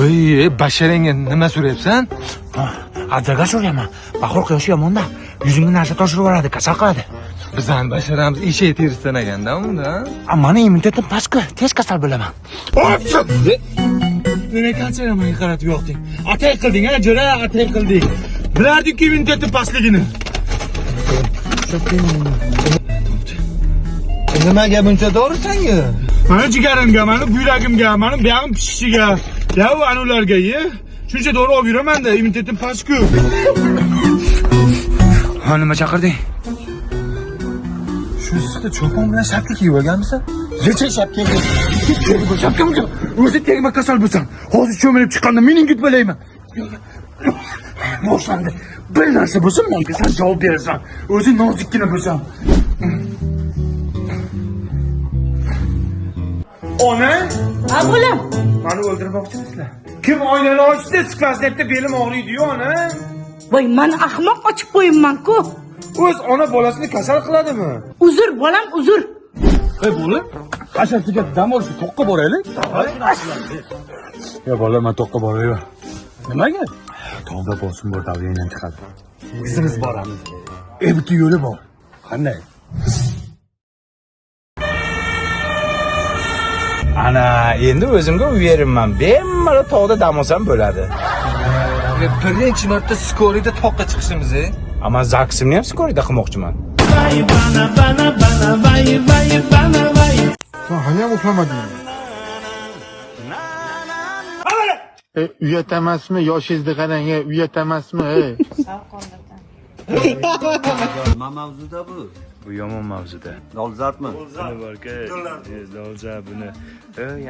Voy, basharangga nima so'rayapsan? Adzaga so'rayman. Bahor quyoshi yomon-da. Yuzingga narsa toshirib yuboradi, kasal qiladi. Bizning basharamiz eshak terisidan ekanda unda. Mani immunitetim pastku, tez kasal bo'laman. Nima kanseraman qaratib yoqding? Atay qilding, ha, jo'ra, atay qilding. Bilardingki immunitetim pastligini. Nimaga buncha dorisan-ku? Mana jigarimga, mana buyragimga, mana buyog'im pishishiga, ya anularga ye. Shuncha dori olib yuraman-da, immunitetim pastku. Ha, nima chaqirding? Shu issiqda cho'pon bilan shapka kiyib olganmisan? Necha shapka? Shapkamga o'zi tegma kasal bo'lsam, hozir cho'milib chiqqanda mening yutmalayman. Boshlandi. Bir narsa bo'lsa, menga sen javob berasan. O'zi nozikkina bo'lsam. Ona? Ha bo'lam. Meni o'ldirmoqchimisizlar? Kim oynani ochdi, siqlas debdi, belim og'riydi-yu, ona. Voy, men ahmoq ochib qo'yibman-ku. O'z ona bolasini kasal qiladimi? Uzr, bolam, uzr. Ey bola, qashaqchiga dam olishga to'qqa boraylik. Ya bola, men to'qqa boraman. Nimaga? Tog'da bosim bor, davleniyam chiqadi. Bizimiz boramiz. Bitta yo'li bor. Qanday? Ana, endi o'zimga uyerinman. Bemalol tog'da dam olsam bo'ladi. Birinchi marta skorida toqqa chiqishimiz, Ammo zaksimni ham skorida qilmoqchiman. Sen hali ham uxlamading. Uyat emasmi? Yoshingizni qarang, uyat emasmi? Nima mavzuda bu? Bu yomon mavzuda. Dolzarbmi? Dolzarb buni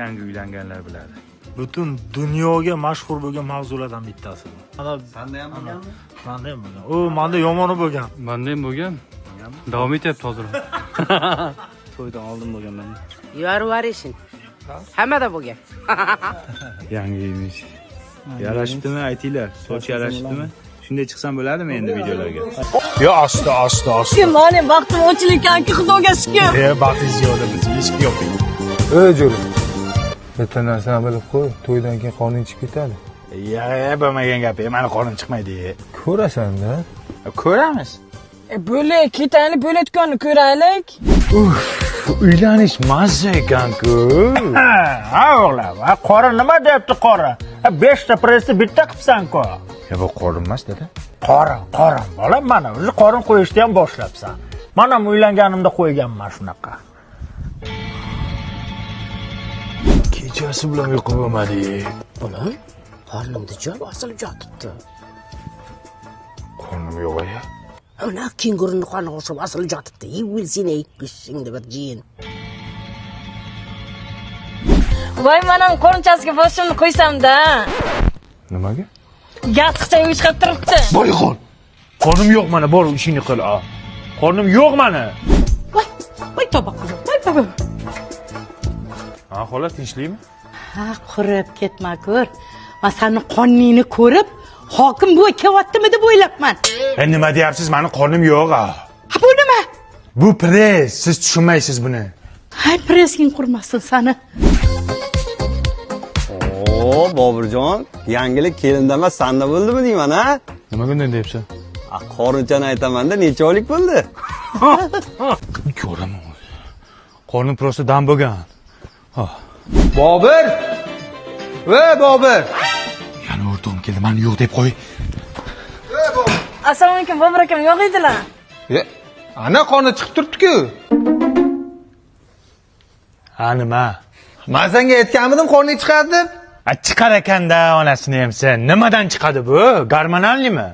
yangi uylanganlar biladi. Butun dunyoga mashhur bo'lgan mavzulardan bittasi. Mana Sanda ham bo'lganmi? menda ham bo'lgan. O, menda yomoni bo'lgan. Menda ham bo'lgan. Davom etyapti hozir. To'ydan oldin bo'lgan menda. Yorvarishin. Hammada bo'lgan. Yangi emish. Yarashibdimi aytinglar? Soch yarashibdimi? Shunday chiqsam bo'ladimi endi videolarga? Yo, asta. Mani vaqtim o'chil ekanki, xudoga shukr. Baxtingiz yo'qda biz eshik yoping. Jo'ra. Bitta narsani bilib qo'y, to'ydan keyin qoning chiqib ketadi. Bo'lmagan gap, meni qonim chiqmaydi. Ko'rasan-da. Ko'ramiz. Bo'lak, ketaylik, bo'layotganini ko'raylik. Uylanish mazza ekan-ku. Ha o'g'lim, qora nima deyapti qora? 5 ta pressni bitta qilibsan-ku. Bu qorin emas, dada. Qorin, bolam, mana o'zi qorin qo'yishni ham boshlabsan. Mana ham uylanganimda qo'yganman shunaqa. Kechasi bilan uyqu bo'lmadi. Bolam, qornimda joy osilib yotibdi. Qornim yo'q-ya. Ana kenguruni qoni oshib osilib yotibdi. Yevil seni ikkishingda bir jin. Voy, men ham qo'rinchasiga boshimni qo'ysam-da. Nimaga? Yasqicha uyushqab turibdi. Boyxon. Qornim yo'q mana, bor ishingni qil. Qornim yo'q mana. Voy, toba qizim, voy, toba. Xolos tinchlikmi? Ha, qurib ketma ko'r. Men seni qoningni ko'rib, hokim buva kelyaptimi deb o'ylabman. Nima deyapsiz? Meni qornim yo'q. Ha, bu nima? Bu press, siz tushunmaysiz buni. Hay, pressing qurmasin seni. Oo, Boburjon, yangilik kelinda emas, sanda bo'ldimi deyman, ha? Nimaga unday deyapsan? Qorinchani aytaman-da, necha oylik bo'ldi? Ko'raman. Qornim prosta dam bo'lgan. Bobur! Bobur! Yana o'rtog'im keldi, meni yo'q deb qo'y. Assalomu alaykum, Bobur akam, yo'q edilar. Ana qoni chiqib turibdi-ku. Ha, nima? Men senga aytganmidim qorning chiqadi deb. Chiqar ekanda onasini ham sen. Nimadan chiqadi bu? Gormonalnimi?